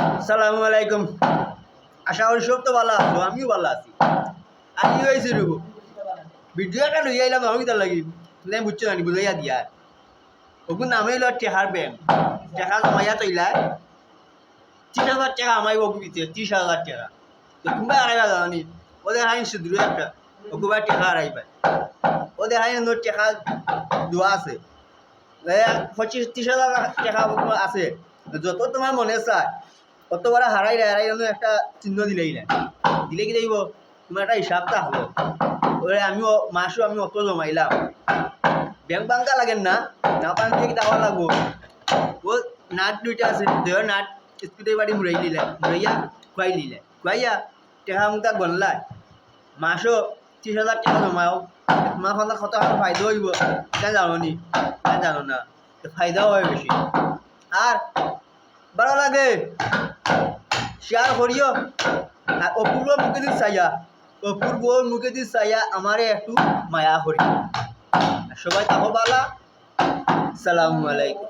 আসসালামু আলাইকুম। আশা করি সব তো ভালো আছো, আমিও ভালো আছি। আমি হয়েছি রুবু ভিডিও একটা লইয়া আইলাম আমি তার লাগি তুমি বুঝছো জানি বুঝাইয়া দিয়া ওগুন নামে হইল টেহার ব্যাংক টেকা জমাইয়া তৈলায় ৩০০০ টাকা আমায় ওগু দিতে ৩০০০০ টাকা। তো তোমরা আড়াইবা জানি ওদের হাইন শুধু একটা ওগুবার টেকা আড়াইবা ওদের হাইন টেকা দোয়া আছে ২৫-৩০ হাজার টাকা আছে। যত তোমার মনে চায় কত বড় হারাই একটা চিহ্ন দিলেই না দিলে কি দেখব তোমার একটা হিসাবটা হলো ওরে আমিও মাসও আমি অত জমাইলাম ব্যাংক বাঙ্কা লাগেন না না পান থেকে দেওয়া লাগবো। ও নাট দুইটা আছে দেওয়ার নাট স্কুলের বাড়ি মুড়াইয়া খুয়াইয়া টেকা মুখটা গনলায় মাসও ৩০,০০০ টাকা জমাও তোমার কত ফায়দা হইব কেন জানো নি কেন জানো না ফায়দাও হয় বেশি আর ভালো লাগে শেয়ার করিও। আর অপূর্ব মুখে দিস চাইয়া আমারে একটু মায়া করি। সবাই তাহো বালা। সালামু আলাইকুম।